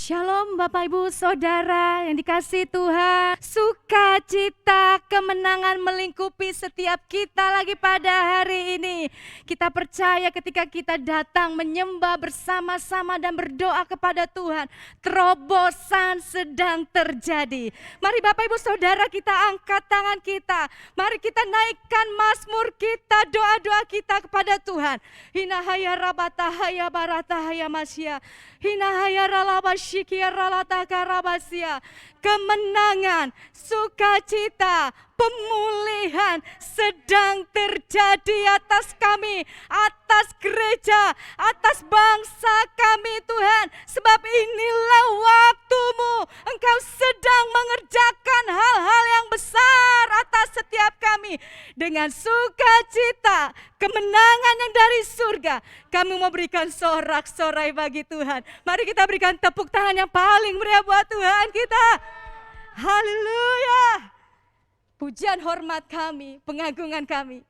Shalom Bapak Ibu Saudara yang dikasihi Tuhan. Sukacita kemenangan melingkupi setiap kita lagi pada hari ini. Kita percaya ketika kita datang menyembah bersama-sama dan berdoa kepada Tuhan, terobosan sedang terjadi. Mari Bapak Ibu Saudara kita angkat tangan kita. Mari kita naikkan mazmur kita, doa-doa kita kepada Tuhan. Hinahaya rabatahaya baratahaya masya. Hinahaya ralabashikia ralataka. Kemenangan, sukacita, pemulihan sedang terjadi atas kami, atas gereja, atas bangsa kami Tuhan. Sebab inilah waktumu, Engkau sedang mengerjakan hal-hal yang besar atas setiap kami. Dengan sukacita, kemenangan yang dari surga, kami mau berikan sorak-sorai bagi Tuhan. Mari kita berikan tepuk tangan yang paling meriah buat Tuhan kita. Haleluya. Pujian hormat kami, pengagungan kami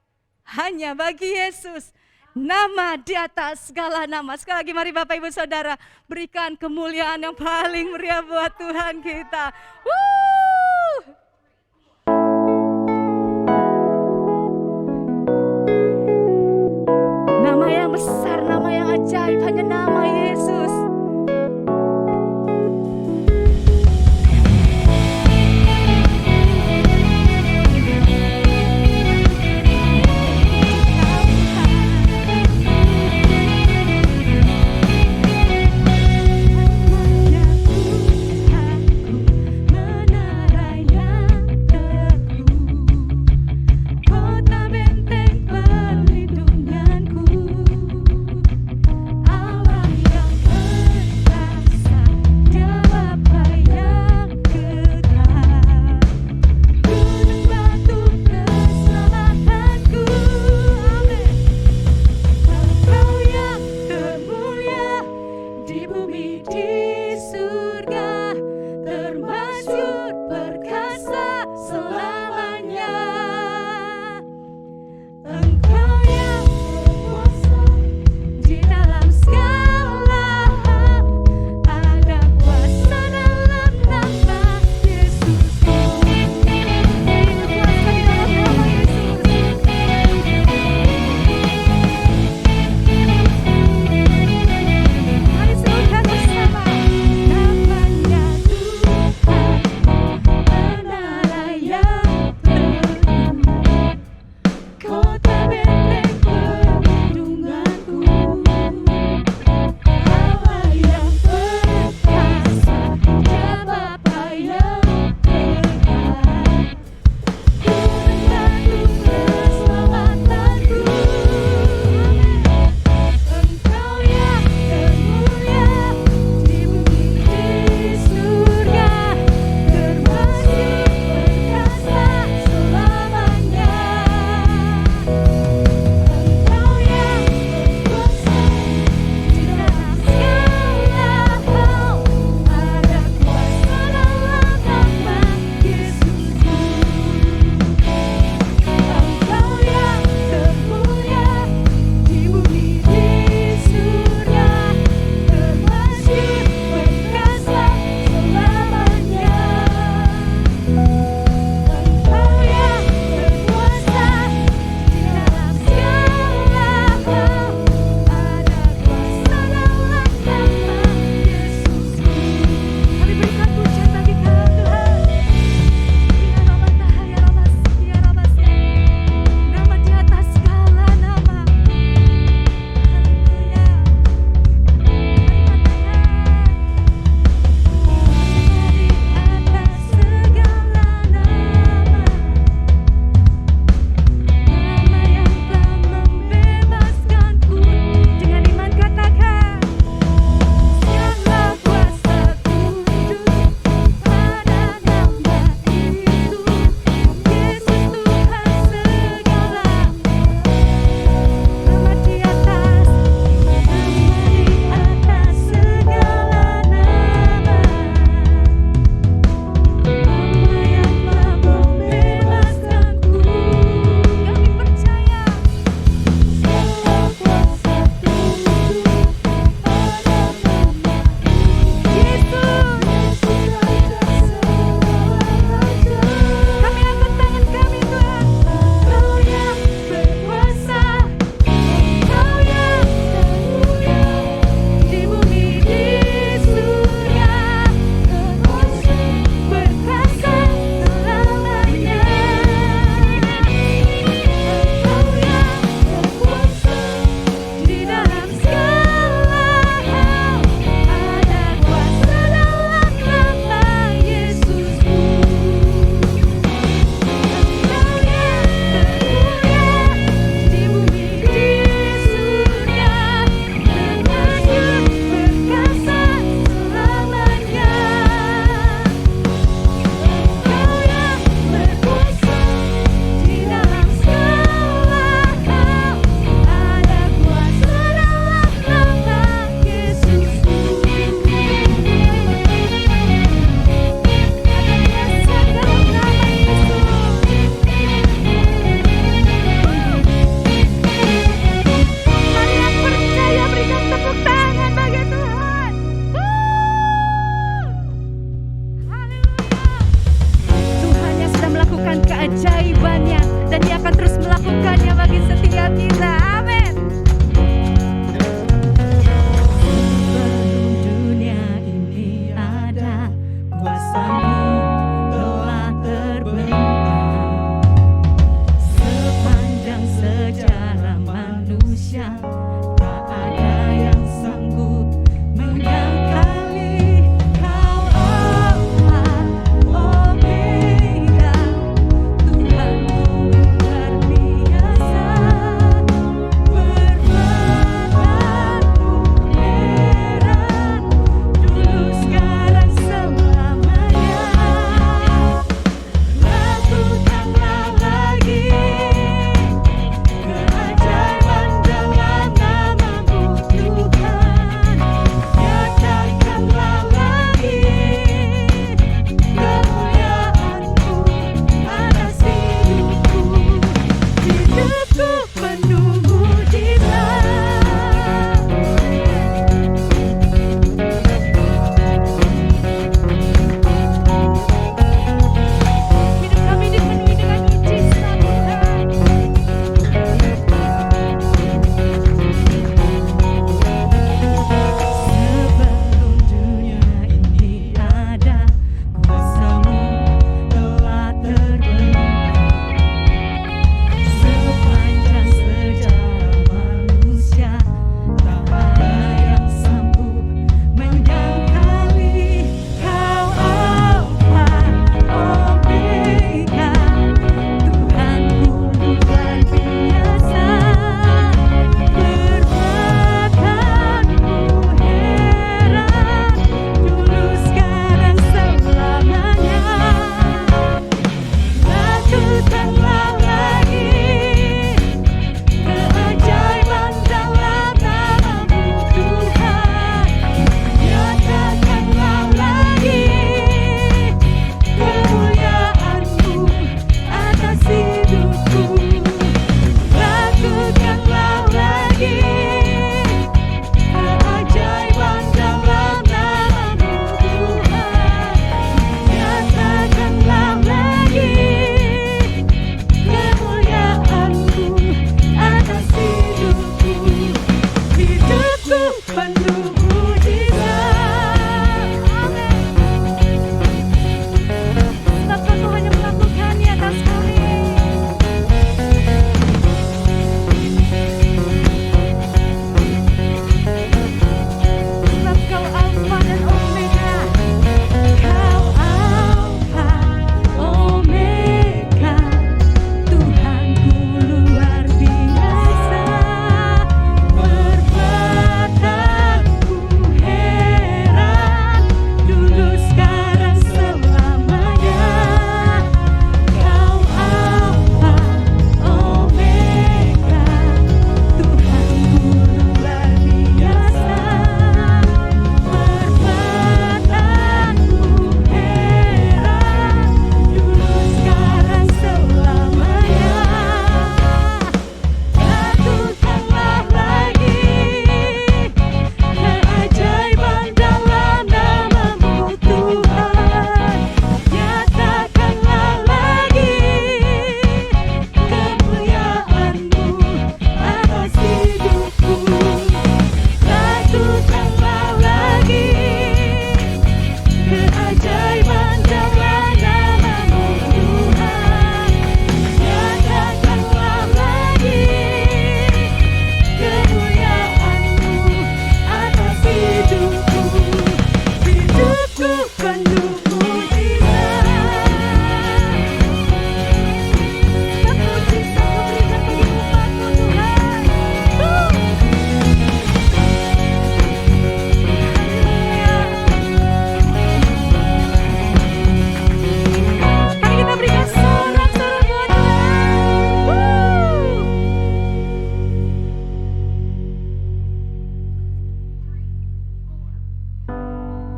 hanya bagi Yesus, nama di atas segala nama. Sekali lagi mari Bapak Ibu Saudara berikan kemuliaan yang paling meriah buat Tuhan kita. Nama yang besar, nama yang ajaib, hanya nama Yesus.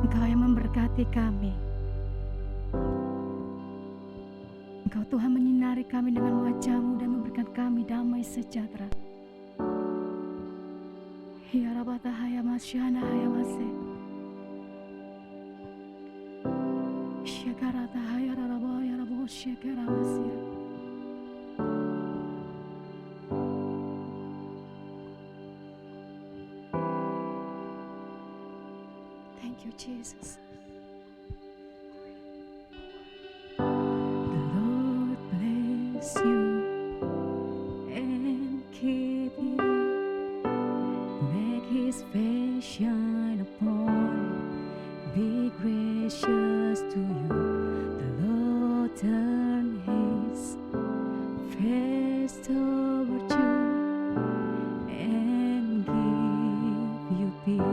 Engkau yang memberkati kami. Engkau Tuhan menyinari kami dengan wajah-Mu dan memberikan kami damai sejahtera. Ya Rabata Hayamasyana Hayamase Syakarata Hayarabo Yarabo Syakaramasya. Thank you, Jesus. The Lord bless you and keep you. Make His face shine upon you. Be gracious to you. The Lord turn His face toward you and give you peace.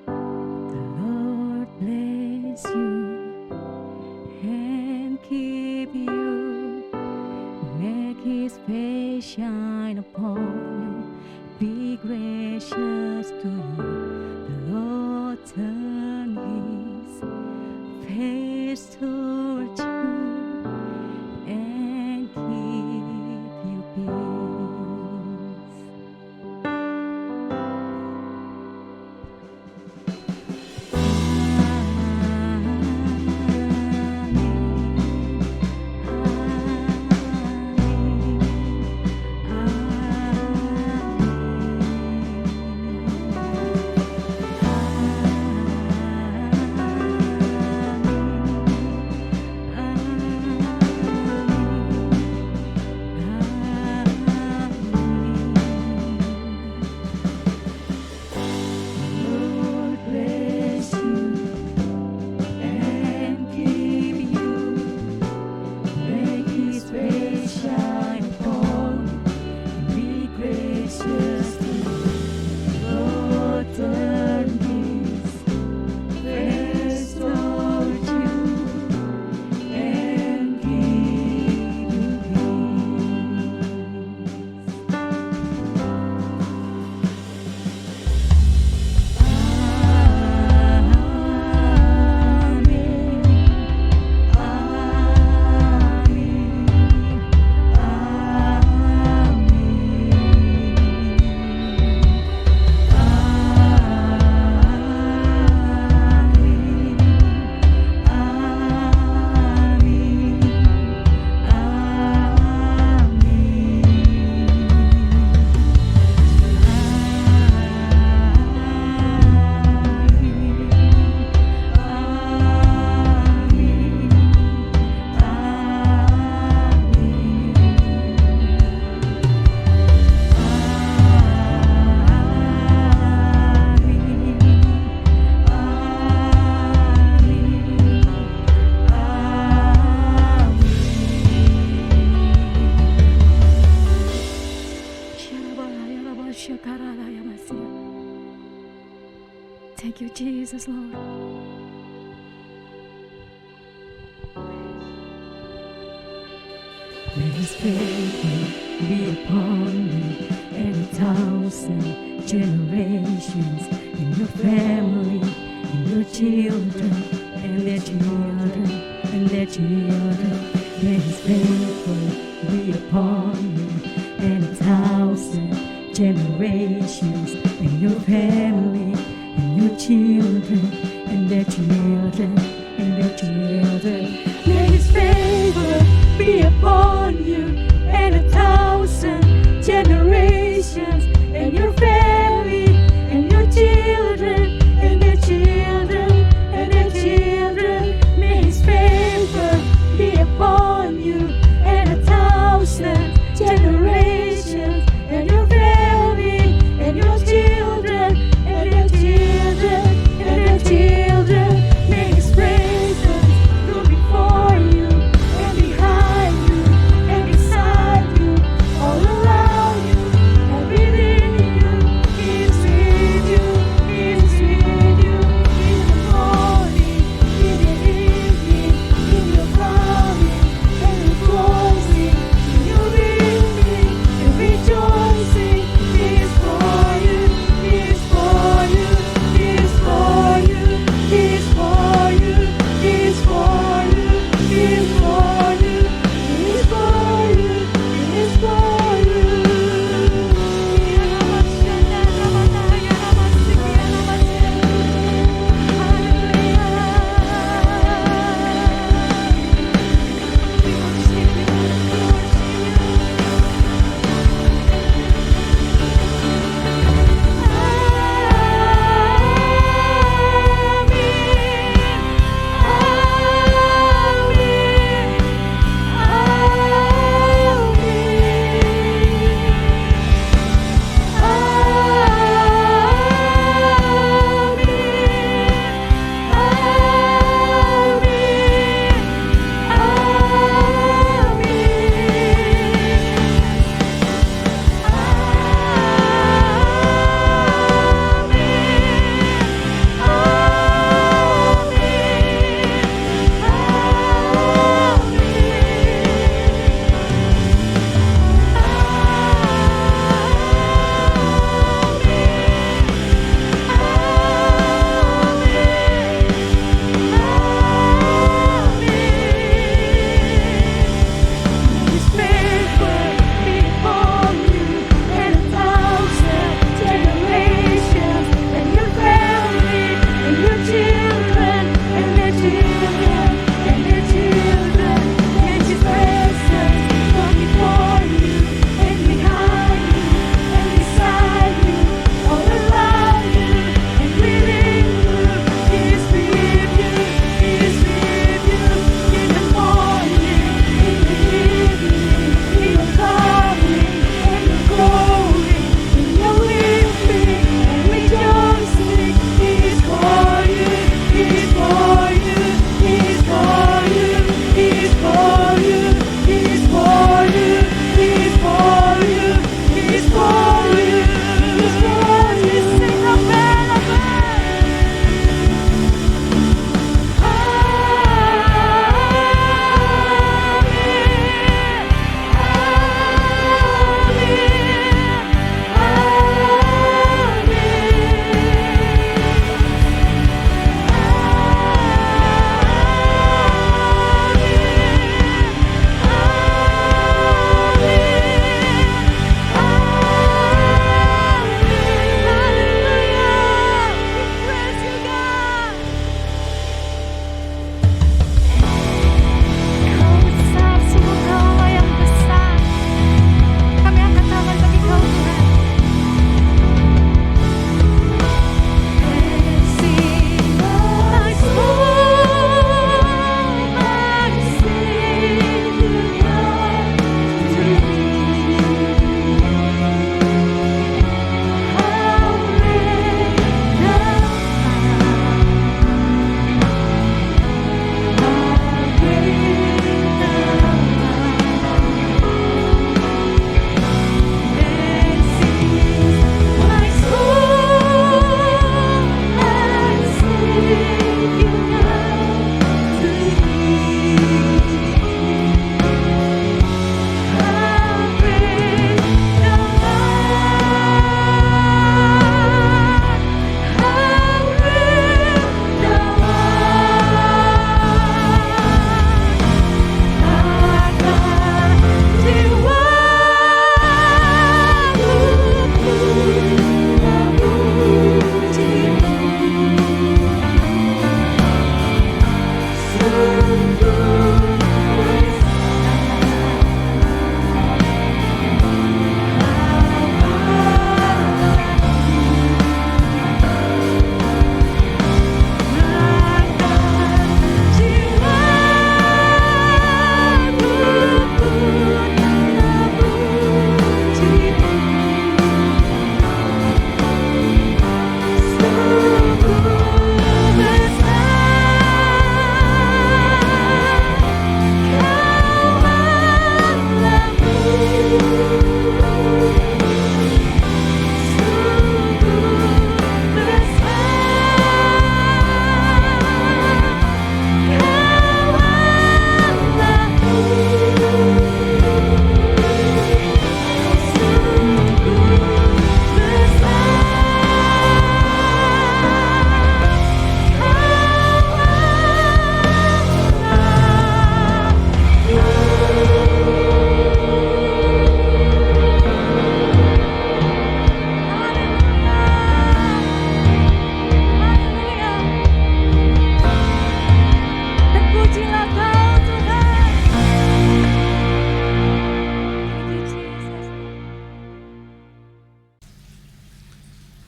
The Lord bless you and keep you. Make His face shine upon you. Be gracious to you. The Lord turn His face toward you and give you peace. Thank you, Jesus, Lord. May His favor be upon you and 1,000 generations in your family, in your children, and their children, and their children. May His favor be upon you and 1,000 generations in your family, in your children, and their children, and their children. May His favor be upon you and 1,000 generations in your family, and your children, and their children, and their children. May His favor be upon you and 1,000 generations in your family, and your children, and their children, and their children. May His presence go before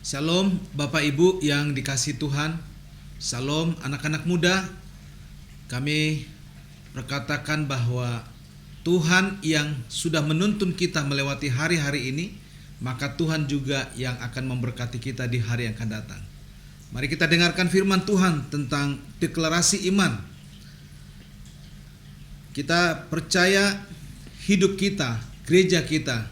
Shalom Bapak Ibu yang dikasihi Tuhan. Shalom anak-anak muda. Kami berkatakan bahwa Tuhan yang sudah menuntun kita melewati hari-hari ini, maka Tuhan juga yang akan memberkati kita di hari yang akan datang. Mari kita dengarkan firman Tuhan tentang deklarasi iman. Kita percaya hidup kita, gereja kita,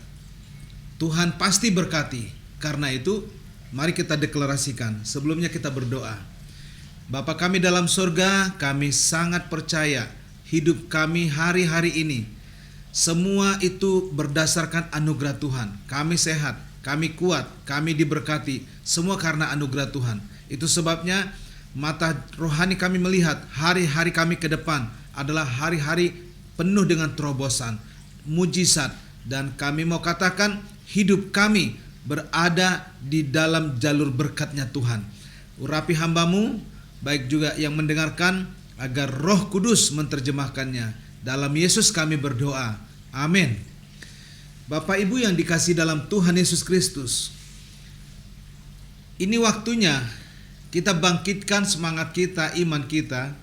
Tuhan pasti berkati. Karena itu mari kita deklarasikan. Sebelumnya kita berdoa. Bapa kami dalam surga, kami sangat percaya hidup kami hari-hari ini semua itu berdasarkan anugerah Tuhan. Kami sehat, kami kuat, kami diberkati, semua karena anugerah Tuhan. Itu sebabnya mata rohani kami melihat hari-hari kami ke depan adalah hari-hari penuh dengan terobosan, mujizat, dan kami mau katakan hidup kami berada di dalam jalur berkatnya Tuhan. Urapi hamba-Mu, baik juga yang mendengarkan, agar Roh Kudus menerjemahkannya. Dalam Yesus kami berdoa. Amin. Bapak Ibu yang dikasihi dalam Tuhan Yesus Kristus, ini waktunya kita bangkitkan semangat kita, iman kita,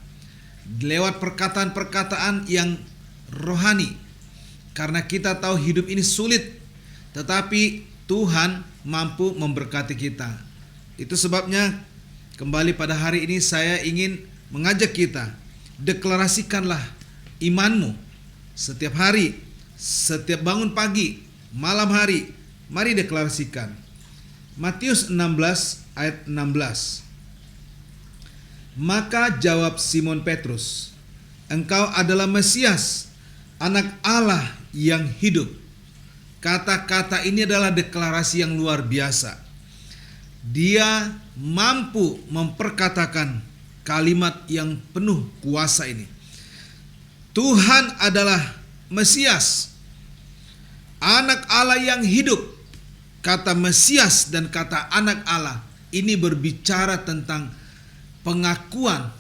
lewat perkataan-perkataan yang rohani. Karena kita tahu hidup ini sulit, tetapi Tuhan mampu memberkati kita. Itu sebabnya kembali pada hari ini saya ingin mengajak kita, deklarasikanlah imanmu setiap hari, setiap bangun pagi, malam hari. Mari deklarasikan. Matius 16 ayat 16. Maka jawab Simon Petrus, engkau adalah Mesias, anak Allah yang hidup. Kata-kata ini adalah deklarasi yang luar biasa. Dia mampu memperkatakan kalimat yang penuh kuasa ini. Tuhan adalah Mesias, anak Allah yang hidup. Kata Mesias dan kata anak Allah ini berbicara tentang pengakuan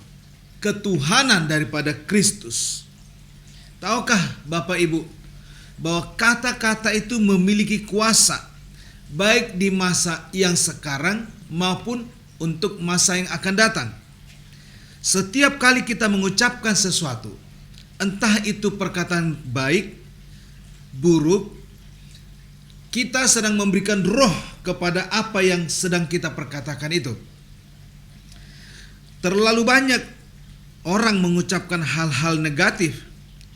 ketuhanan daripada Kristus. Tahukah Bapak Ibu bahwa kata-kata itu memiliki kuasa baik di masa yang sekarang maupun untuk masa yang akan datang. Setiap kali kita mengucapkan sesuatu, entah itu perkataan baik, buruk, kita sedang memberikan roh kepada apa yang sedang kita perkatakan itu. Terlalu banyak orang mengucapkan hal-hal negatif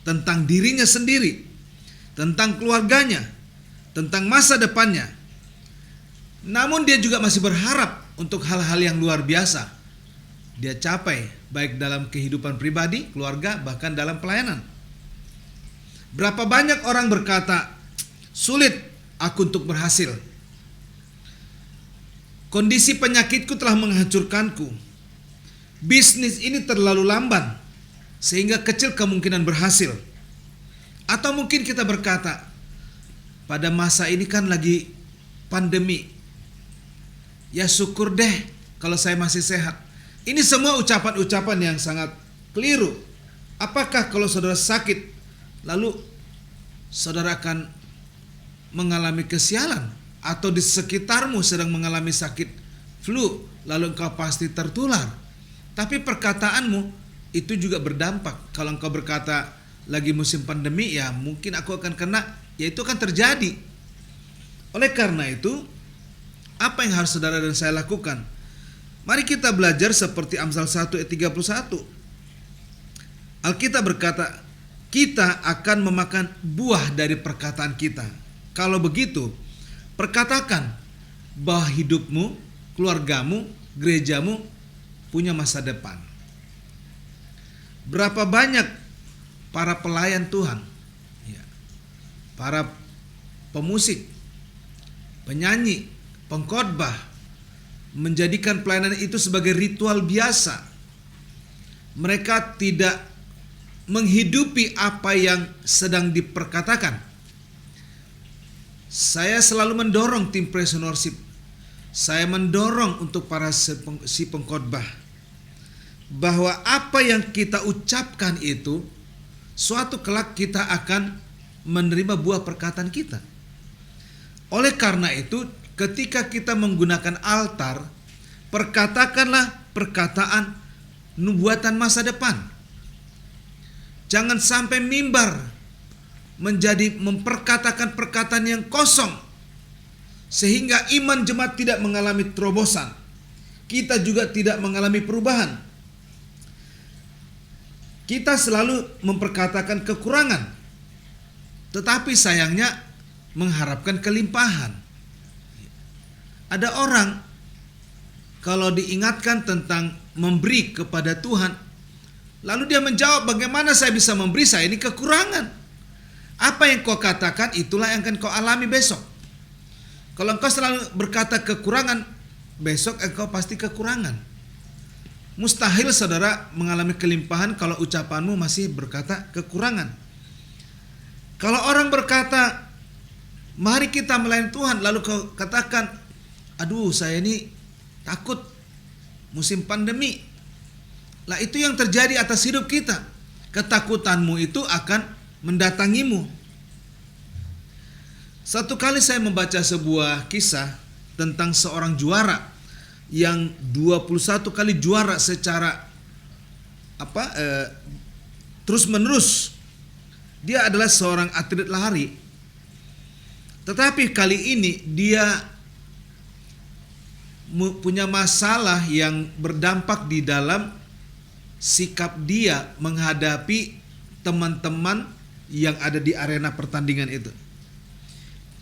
tentang dirinya sendiri, tentang keluarganya, tentang masa depannya. Namun dia juga masih berharap untuk hal-hal yang luar biasa dia capai, baik dalam kehidupan pribadi, keluarga, bahkan dalam pelayanan. Berapa banyak orang berkata, sulit aku untuk berhasil. Kondisi penyakitku telah menghancurkanku. Bisnis ini terlalu lamban, sehingga kecil kemungkinan berhasil. Atau mungkin kita berkata, pada masa ini kan lagi pandemi. Ya syukur deh kalau saya masih sehat. Ini semua ucapan-ucapan yang sangat keliru. Apakah kalau saudara sakit, lalu saudara akan mengalami kesialan? Atau di sekitarmu sedang mengalami sakit flu, lalu engkau pasti tertular? Tapi perkataanmu itu juga berdampak. Kalau engkau berkata lagi musim pandemi, ya mungkin aku akan kena, ya itu akan terjadi. Oleh karena itu, apa yang harus saudara dan saya lakukan? Mari kita belajar seperti Amsal 1 ayat 31. Alkitab berkata, kita akan memakan buah dari perkataan kita. Kalau begitu, perkatakan bahwa hidupmu, keluargamu, gerejamu punya masa depan. Berapa banyak para pelayan Tuhan, para pemusik, penyanyi, pengkhotbah, menjadikan pelayanan itu sebagai ritual biasa. Mereka tidak menghidupi apa yang sedang diperkatakan. Saya selalu mendorong tim praise and worship. Saya mendorong untuk para si pengkhotbah bahwa apa yang kita ucapkan itu suatu kelak kita akan menerima buah perkataan kita. Oleh karena itu, ketika kita menggunakan altar, perkatakanlah perkataan nubuatan masa depan. Jangan sampai mimbar menjadi memperkatakan perkataan yang kosong, sehingga iman jemaat tidak mengalami terobosan. Kita juga tidak mengalami perubahan. Kita selalu memperkatakan kekurangan, tetapi sayangnya mengharapkan kelimpahan. Ada orang kalau diingatkan tentang memberi kepada Tuhan, lalu dia menjawab, bagaimana saya bisa memberi, saya ini kekurangan. Apa yang kau katakan itulah yang akan kau alami besok. Kalau engkau selalu berkata kekurangan, besok engkau pasti kekurangan. Mustahil saudara mengalami kelimpahan kalau ucapanmu masih berkata kekurangan. Kalau orang berkata, mari kita melayani Tuhan, lalu kau katakan, aduh saya ini takut musim pandemi. Lah itu yang terjadi atas hidup kita. Ketakutanmu itu akan mendatangimu. Satu kali saya membaca sebuah kisah tentang seorang juara yang 21 kali juara secara terus menerus. Dia adalah seorang atlet lari. Tetapi kali ini dia punya masalah yang berdampak di dalam sikap dia menghadapi teman-teman yang ada di arena pertandingan itu.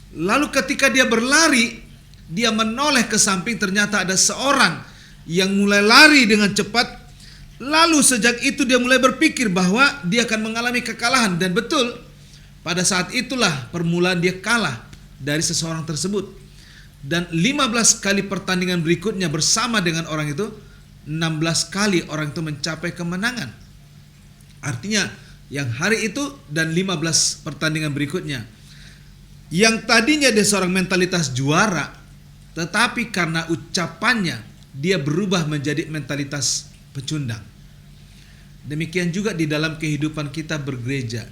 Lalu ketika dia berlari, dia menoleh ke samping, ternyata ada seorang yang mulai lari dengan cepat. Lalu sejak itu dia mulai berpikir bahwa dia akan mengalami kekalahan. Dan betul, pada saat itulah permulaan dia kalah dari seseorang tersebut. Dan 15 kali pertandingan berikutnya bersama dengan orang itu, 16 kali orang itu mencapai kemenangan. Artinya yang hari itu dan 15 pertandingan berikutnya, yang tadinya dia seorang mentalitas juara, tetapi karena ucapannya dia berubah menjadi mentalitas pecundang. Demikian juga di dalam kehidupan kita bergereja.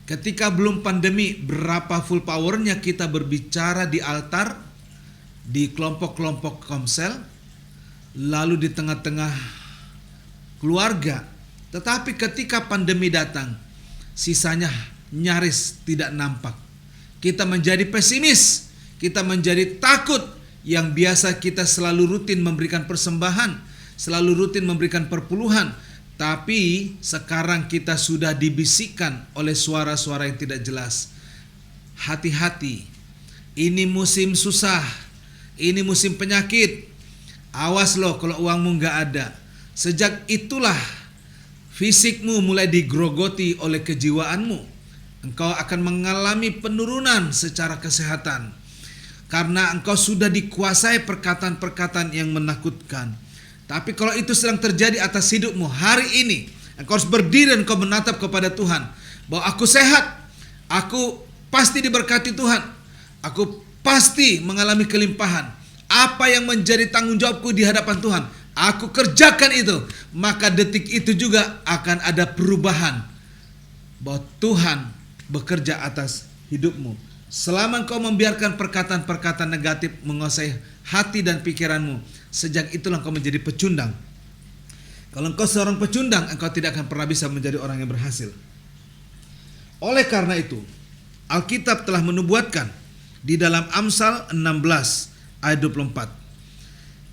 Ketika belum pandemi, berapa full powernya kita berbicara di altar, di kelompok-kelompok komsel, lalu di tengah-tengah keluarga. Tetapi ketika pandemi datang, sisanya nyaris tidak nampak. Kita menjadi pesimis, kita menjadi takut. Yang biasa kita selalu rutin memberikan persembahan, selalu rutin memberikan perpuluhan, tapi sekarang kita sudah dibisikkan oleh suara-suara yang tidak jelas. Hati-hati, ini musim susah, ini musim penyakit. Awas loh kalau uangmu nggak ada. Sejak itulah fisikmu mulai digrogoti oleh kejiwaanmu. Engkau akan mengalami penurunan secara kesehatan. Karena engkau sudah dikuasai perkataan-perkataan yang menakutkan. Tapi kalau itu sedang terjadi atas hidupmu hari ini, engkau harus berdiri dan engkau menatap kepada Tuhan. Bahwa aku sehat, aku pasti diberkati Tuhan. Aku pasti mengalami kelimpahan. Apa yang menjadi tanggung jawabku di hadapan Tuhan, aku kerjakan itu. Maka detik itu juga akan ada perubahan. Bahwa Tuhan bekerja atas hidupmu. Selama engkau membiarkan perkataan-perkataan negatif menguasai hati dan pikiranmu, sejak itulah engkau menjadi pecundang. Kalau engkau seorang pecundang, engkau tidak akan pernah bisa menjadi orang yang berhasil. Oleh karena itu, Alkitab telah menubuatkan di dalam Amsal 16 ayat 24.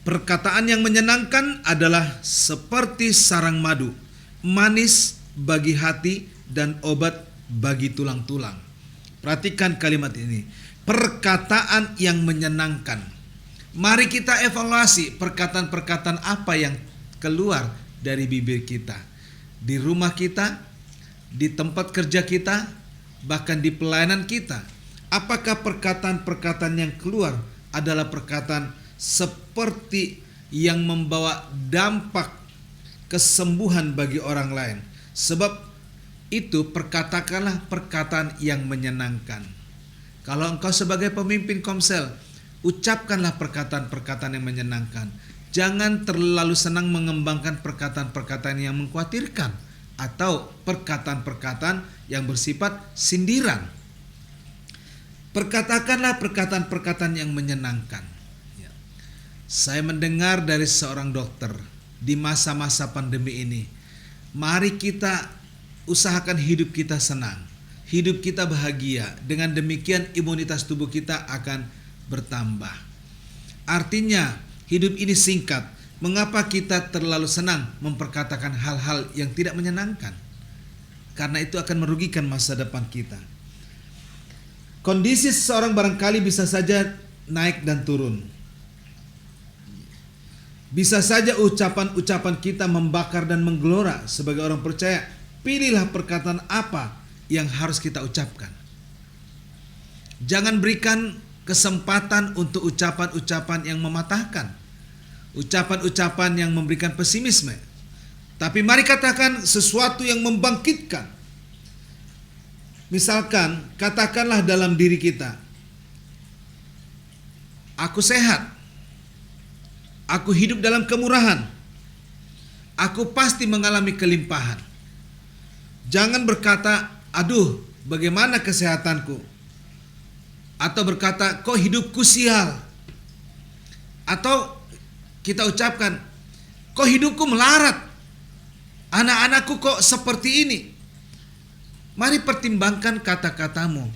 Perkataan yang menyenangkan adalah seperti sarang madu, manis bagi hati dan obat bagi tulang-tulang. Perhatikan kalimat ini, perkataan yang menyenangkan. Mari kita evaluasi perkataan-perkataan apa yang keluar dari bibir kita. Di rumah kita, di tempat kerja kita, bahkan di pelayanan kita. Apakah perkataan-perkataan yang keluar adalah perkataan seperti yang membawa dampak kesembuhan bagi orang lain? Sebab itu perkatakanlah perkataan yang menyenangkan. Kalau engkau sebagai pemimpin komsel, ucapkanlah perkataan-perkataan yang menyenangkan. Jangan terlalu senang mengembangkan perkataan-perkataan yang mengkhawatirkan atau perkataan-perkataan yang bersifat sindiran. Perkatakanlah perkataan-perkataan yang menyenangkan. Ya. Saya mendengar dari seorang dokter di masa-masa pandemi ini, mari kita usahakan hidup kita senang, hidup kita bahagia. Dengan demikian imunitas tubuh kita akan bertambah. Artinya hidup ini singkat. Mengapa kita terlalu senang memperkatakan hal-hal yang tidak menyenangkan? Karena itu akan merugikan masa depan kita. Kondisi seseorang barangkali bisa saja naik dan turun. Bisa saja ucapan-ucapan kita membakar dan menggelora. Sebagai orang percaya, pilihlah perkataan apa yang harus kita ucapkan. Jangan berikan kesempatan untuk ucapan-ucapan yang mematahkan, ucapan-ucapan yang memberikan pesimisme. Tapi mari katakan sesuatu yang membangkitkan. Misalkan, katakanlah dalam diri kita, aku sehat, aku hidup dalam kemurahan, aku pasti mengalami kelimpahan. Jangan berkata, aduh bagaimana kesehatanku, atau berkata, kok hidupku sial, atau kita ucapkan, kok hidupku melarat, anak-anakku kok seperti ini. Mari pertimbangkan kata-katamu,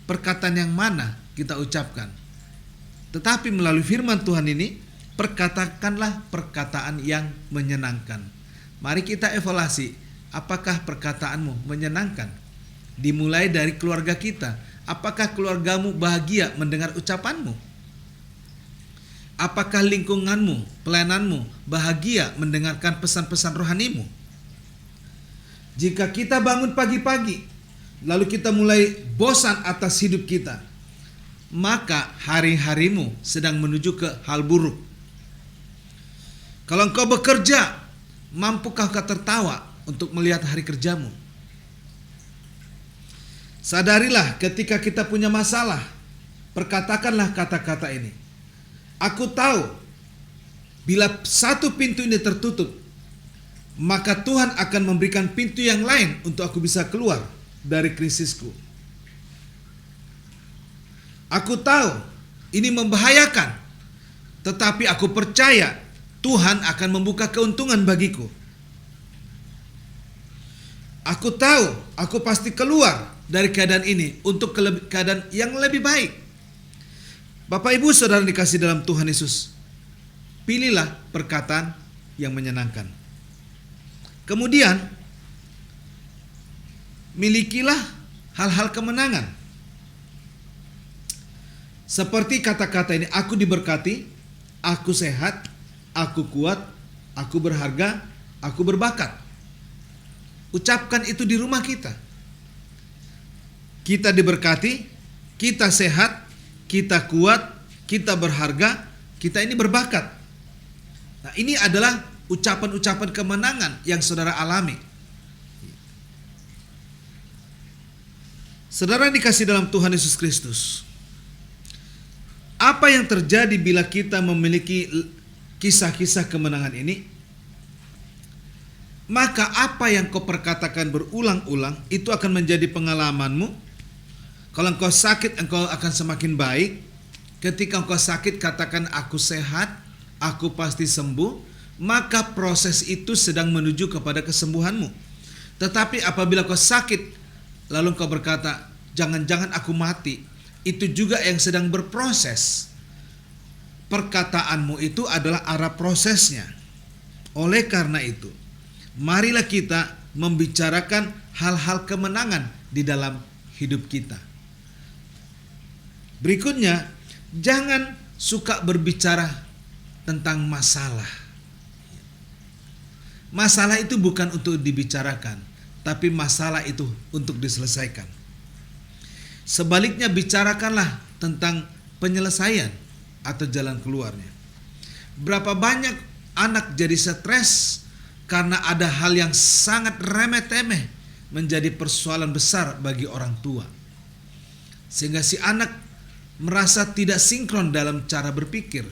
perkataan yang mana kita ucapkan. Tetapi melalui firman Tuhan ini, perkatakanlah perkataan yang menyenangkan. Mari kita evaluasi, apakah perkataanmu menyenangkan? Dimulai dari keluarga kita. Apakah keluargamu bahagia mendengar ucapanmu? Apakah lingkunganmu, pelayananmu bahagia mendengarkan pesan-pesan rohanimu? Jika kita bangun pagi-pagi, lalu kita mulai bosan atas hidup kita, maka hari-harimu sedang menuju ke hal buruk. Kalau engkau bekerja, mampukah kau tertawa untuk melihat hari kerjamu? Sadarilah ketika kita punya masalah, perkatakanlah kata-kata ini. Aku tahu bila satu pintu ini tertutup, maka Tuhan akan memberikan pintu yang lain untuk aku bisa keluar dari krisisku. Aku tahu ini membahayakan, tetapi aku percaya Tuhan akan membuka keuntungan bagiku. Aku tahu aku pasti keluar dari keadaan ini untuk keadaan yang lebih baik. Bapak Ibu Saudara dikasih dalam Tuhan Yesus, pilihlah perkataan yang menyenangkan. Kemudian, milikilah hal-hal kemenangan. Seperti kata-kata ini, aku diberkati, aku sehat, aku kuat, aku berharga, aku berbakat. Ucapkan itu di rumah kita. Kita diberkati, kita sehat, kita kuat, kita berharga, kita ini berbakat. Nah, ini adalah ucapan-ucapan kemenangan yang saudara alami. Saudara dikasih dalam Tuhan Yesus Kristus, apa yang terjadi bila kita memiliki kisah-kisah kemenangan ini? Maka apa yang kau perkatakan berulang-ulang itu akan menjadi pengalamanmu. Kalau engkau sakit, engkau akan semakin baik. Ketika engkau sakit, katakan aku sehat, aku pasti sembuh. Maka proses itu sedang menuju kepada kesembuhanmu. Tetapi apabila kau sakit, lalu kau berkata, jangan-jangan aku mati, itu juga yang sedang berproses. Perkataanmu itu adalah arah prosesnya. Oleh karena itu, marilah kita membicarakan hal-hal kemenangan di dalam hidup kita. Berikutnya, jangan suka berbicara tentang masalah. Masalah itu bukan untuk dibicarakan, tapi masalah itu untuk diselesaikan. Sebaliknya, bicarakanlah tentang penyelesaian atau jalan keluarnya. Berapa banyak anak jadi stres karena ada hal yang sangat remeh-temeh menjadi persoalan besar bagi orang tua. Sehingga si anak merasa tidak sinkron dalam cara berpikir.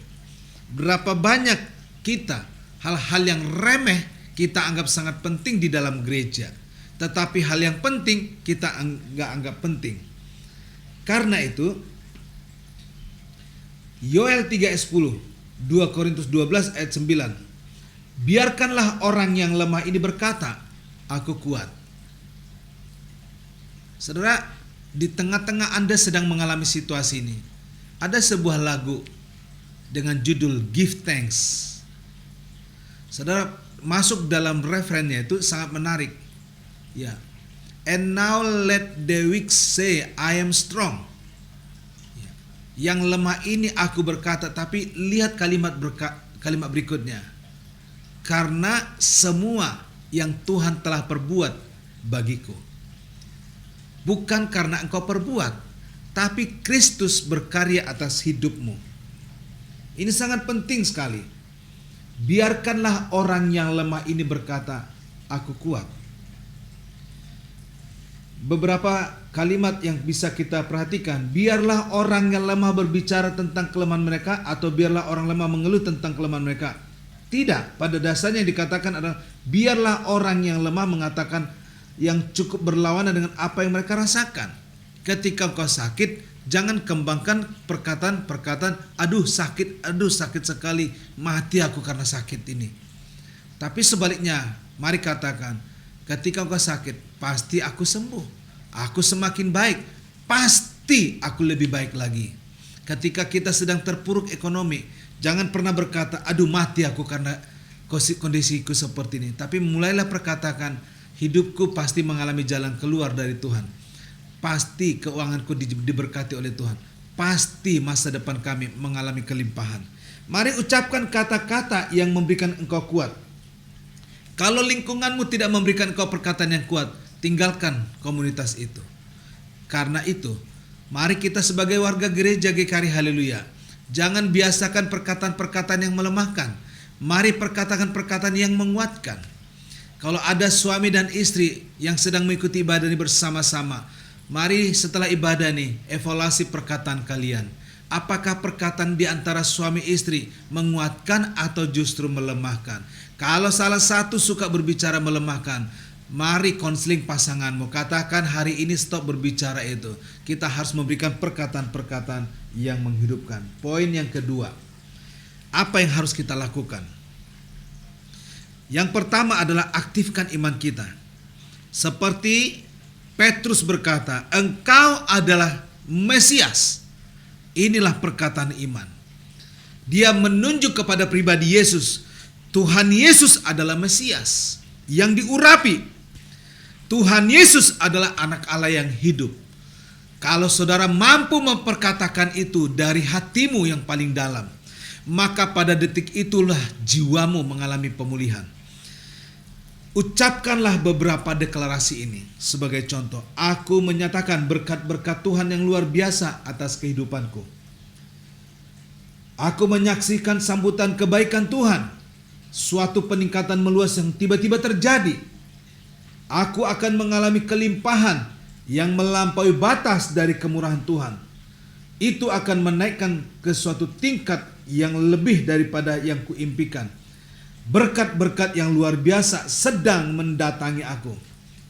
Berapa banyak kita hal-hal yang remeh kita anggap sangat penting di dalam gereja, tetapi hal yang penting kita nggak anggap penting. Karena itu, Yoel 3 ayat 10, 2 Korintus 12 ayat 9. Biarkanlah orang yang lemah ini berkata, aku kuat. Saudara, di tengah-tengah Anda sedang mengalami situasi ini, ada sebuah lagu dengan judul Give Thanks. Saudara, masuk dalam referennya itu sangat menarik. Ya. And now let the weak say I am strong. Ya. Yang lemah ini aku berkata, tapi lihat kalimat berikutnya. Karena semua yang Tuhan telah perbuat bagiku. Bukan karena engkau perbuat, tapi Kristus berkarya atas hidupmu. Ini sangat penting sekali. Biarkanlah orang yang lemah ini berkata, aku kuat. Beberapa kalimat yang bisa kita perhatikan. Biarlah orang yang lemah berbicara tentang kelemahan mereka, atau biarlah orang lemah mengeluh tentang kelemahan mereka. Tidak, pada dasarnya yang dikatakan adalah biarlah orang yang lemah mengatakan yang cukup berlawanan dengan apa yang mereka rasakan. Ketika kau sakit, jangan kembangkan perkataan, aduh sakit sekali, mati aku karena sakit ini. Tapi sebaliknya, mari katakan, ketika kau sakit, pasti aku sembuh, aku semakin baik, pasti aku lebih baik lagi. Ketika kita sedang terpuruk ekonomi, jangan pernah berkata, aduh mati aku karena kondisiku seperti ini. Tapi mulailah perkatakan, hidupku pasti mengalami jalan keluar dari Tuhan. Pasti keuanganku diberkati oleh Tuhan. Pasti masa depan kami mengalami kelimpahan. Mari ucapkan kata-kata yang memberikan engkau kuat. Kalau lingkunganmu tidak memberikan engkau perkataan yang kuat, tinggalkan komunitas itu. Karena itu, mari kita sebagai warga gereja GKRI Haleluya, jangan biasakan perkataan-perkataan yang melemahkan. Mari perkatakan perkataan yang menguatkan. Kalau ada suami dan istri yang sedang mengikuti ibadah ini bersama-sama, mari setelah ibadah nih, evaluasi perkataan kalian. Apakah perkataan di antara suami istri menguatkan atau justru melemahkan? Kalau salah satu suka berbicara melemahkan, mari konseling pasanganmu. Katakan hari ini stop berbicara itu. Kita harus memberikan perkataan-perkataan yang menghidupkan. Poin yang kedua, apa yang harus kita lakukan? Yang pertama adalah aktifkan iman kita. Seperti Petrus berkata, engkau adalah Mesias. Inilah perkataan iman. Dia menunjuk kepada pribadi Yesus. Tuhan Yesus adalah Mesias yang diurapi. Tuhan Yesus adalah anak Allah yang hidup. Kalau saudara mampu memperkatakan itu dari hatimu yang paling dalam, maka pada detik itulah jiwamu mengalami pemulihan. Ucapkanlah beberapa deklarasi ini sebagai contoh. Aku menyatakan berkat-berkat Tuhan yang luar biasa atas kehidupanku. Aku menyaksikan sambutan kebaikan Tuhan. Suatu peningkatan meluas yang tiba-tiba terjadi. Aku akan mengalami kelimpahan yang melampaui batas dari kemurahan Tuhan. Itu akan menaikkan ke suatu tingkat yang lebih daripada yang kuimpikan. Berkat-berkat yang luar biasa sedang mendatangi aku.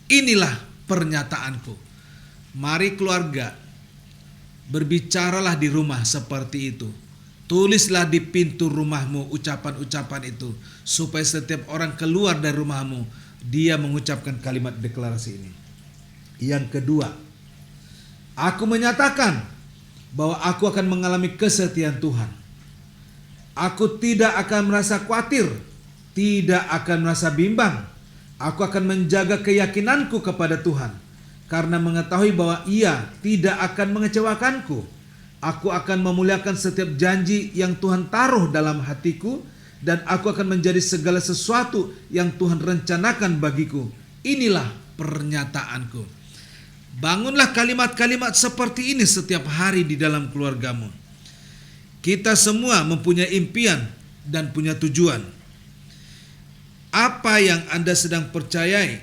Inilah pernyataanku. Mari keluarga, berbicaralah di rumah seperti itu. Tulislah di pintu rumahmu ucapan-ucapan itu, supaya setiap orang keluar dari rumahmu, dia mengucapkan kalimat deklarasi ini. Yang kedua, aku menyatakan bahwa aku akan mengalami kesetiaan Tuhan. Aku tidak akan merasa khawatir, tidak akan merasa bimbang. Aku akan menjaga keyakinanku kepada Tuhan, karena mengetahui bahwa Ia tidak akan mengecewakanku. Aku akan memuliakan setiap janji yang Tuhan taruh dalam hatiku, dan aku akan menjadi segala sesuatu yang Tuhan rencanakan bagiku. Inilah pernyataanku. Bangunlah kalimat-kalimat seperti ini setiap hari di dalam keluargamu. Kita semua mempunyai impian dan punya tujuan. Apa yang Anda sedang percayai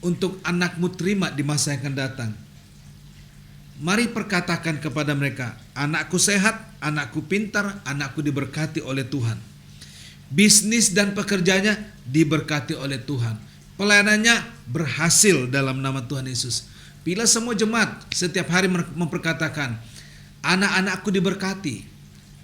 untuk anakmu terima di masa yang akan datang? Mari perkatakan kepada mereka, anakku sehat, anakku pintar, anakku diberkati oleh Tuhan. Bisnis dan pekerjaannya diberkati oleh Tuhan. Pelayanannya berhasil dalam nama Tuhan Yesus. Bila semua jemaat setiap hari memperkatakan, anak-anakku diberkati,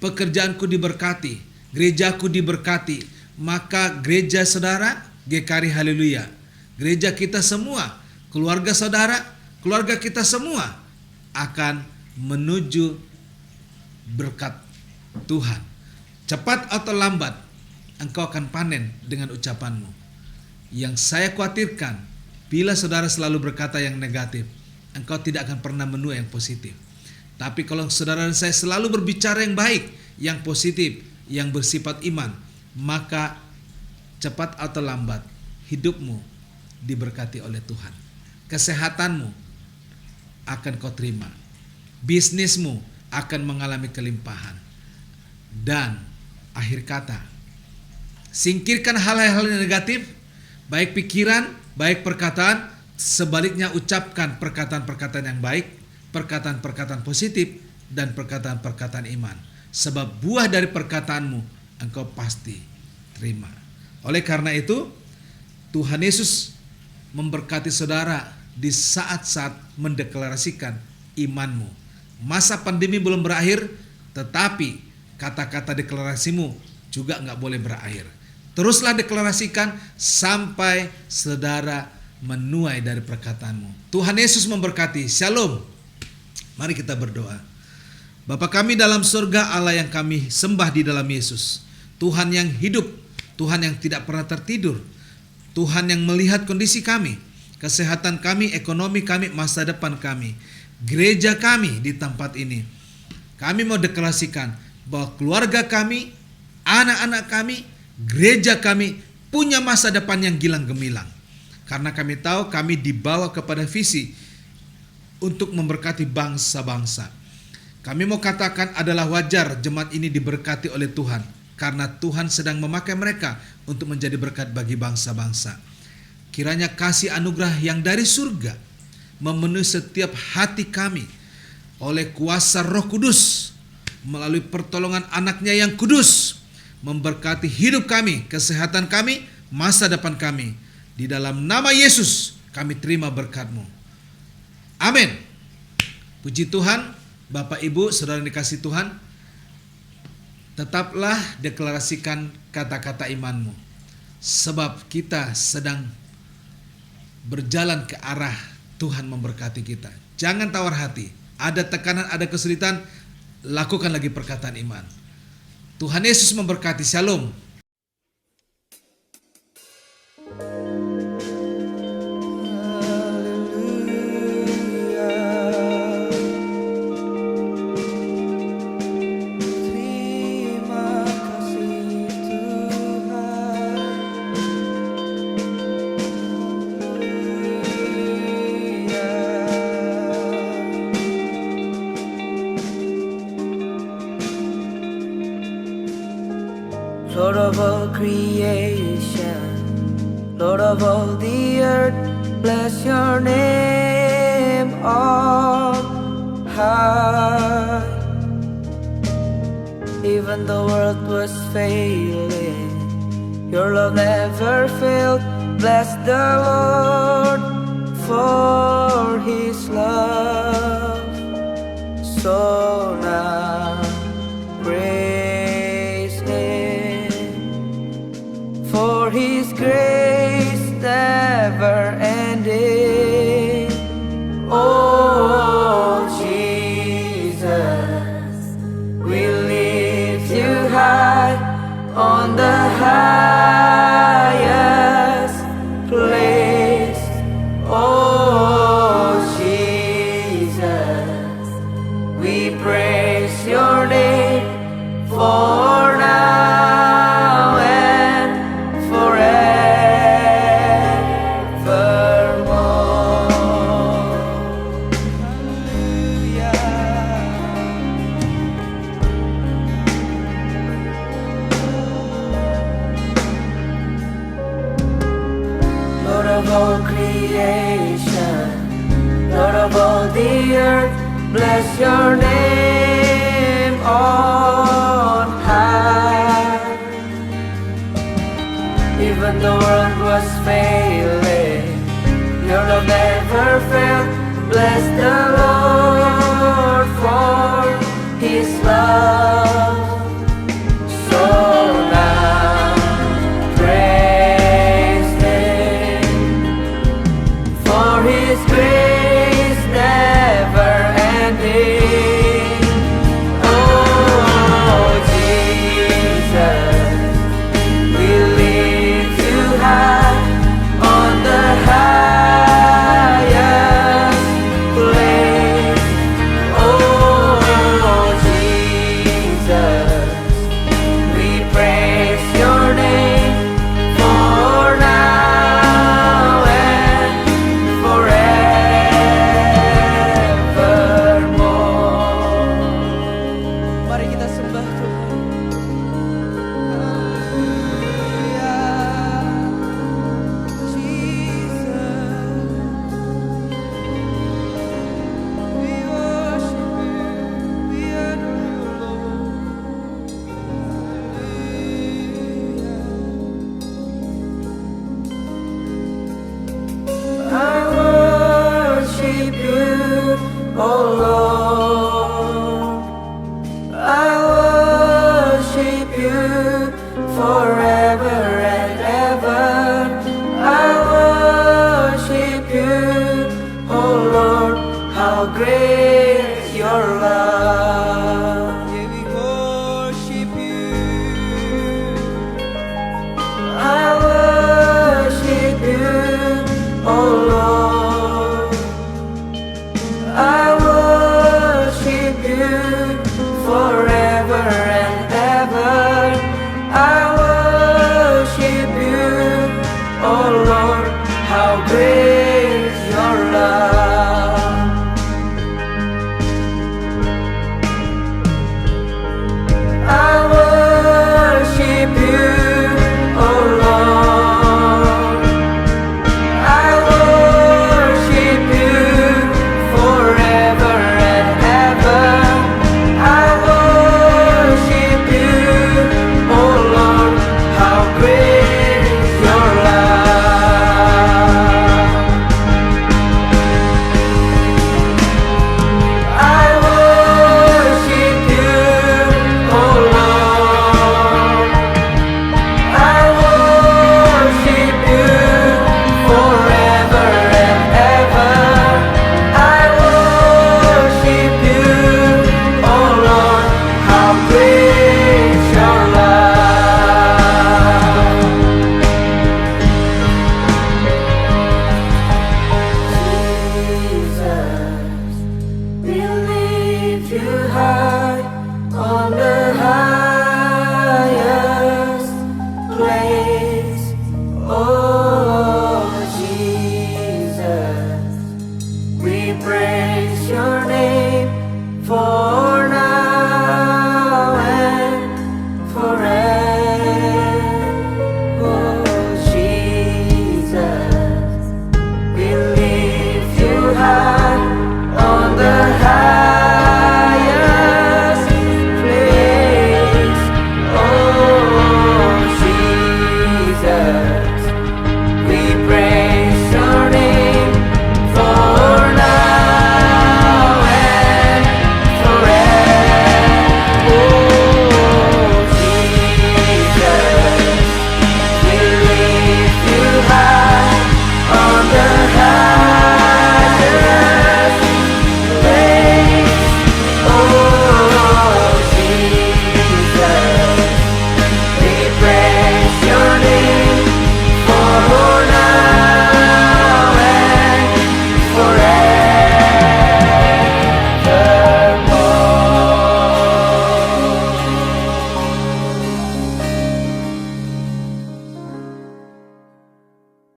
pekerjaanku diberkati, gerejaku diberkati, maka gereja saudara, GKRI Haleluya, gereja kita semua, keluarga saudara, keluarga kita semua akan menuju berkat Tuhan. Cepat atau lambat engkau akan panen dengan ucapanmu. Yang saya khawatirkan, bila saudara selalu berkata yang negatif, engkau tidak akan pernah menuai yang positif. Tapi kalau saudara dan saya selalu berbicara yang baik, yang positif, yang bersifat iman, maka cepat atau lambat hidupmu diberkati oleh Tuhan. Kesehatanmu akan kau terima. Bisnismu akan mengalami kelimpahan. Dan akhir kata, singkirkan hal-hal yang negatif, baik pikiran, baik perkataan. Sebaliknya ucapkan perkataan-perkataan yang baik, perkataan-perkataan positif, dan perkataan-perkataan iman. Sebab buah dari perkataanmu engkau pasti terima. Oleh karena itu, Tuhan Yesus memberkati saudara di saat-saat mendeklarasikan imanmu. Masa pandemi belum berakhir, tetapi kata-kata deklarasimu juga nggak boleh berakhir. Teruslah deklarasikan sampai saudara menuai dari perkataanmu. Tuhan Yesus memberkati. Shalom. Mari kita berdoa. Bapa kami dalam surga, Allah yang kami sembah di dalam Yesus, Tuhan yang hidup, Tuhan yang tidak pernah tertidur, Tuhan yang melihat kondisi kami, kesehatan kami, ekonomi kami, masa depan kami, gereja kami di tempat ini. Kami mau deklarasikan bahwa keluarga kami, anak-anak kami, gereja kami punya masa depan yang gilang gemilang. Karena kami tahu kami dibawa kepada visi untuk memberkati bangsa-bangsa. Kami mau katakan adalah wajar jemaat ini diberkati oleh Tuhan, karena Tuhan sedang memakai mereka untuk menjadi berkat bagi bangsa-bangsa. Kiranya kasih anugerah yang dari surga memenuhi setiap hati kami oleh kuasa Roh Kudus, melalui pertolongan anaknya yang kudus, memberkati hidup kami, kesehatan kami, masa depan kami. Di dalam nama Yesus kami terima berkat-Mu. Amin. Puji Tuhan. Bapak Ibu saudara yang dikasihi Tuhan, tetaplah deklarasikan kata-kata imanmu, sebab kita sedang berjalan ke arah Tuhan memberkati kita. Jangan tawar hati. Ada tekanan, ada kesulitan, lakukan lagi perkataan iman. Tuhan Yesus memberkati. Shalom. Lord of all creation, Lord of all the earth, bless your name on high. Even the world was failing, your love never failed. Bless the Lord for His love. So now praise Him for His grace never ending. Oh Jesus, we lift you high on the highest place. Oh Jesus, we praise your name for now and forevermore. Lord of all creation, Lord of all the earth, bless your name on high. Even the world was failing, your love never failed. Bless the Lord for His love. Mari kita sembah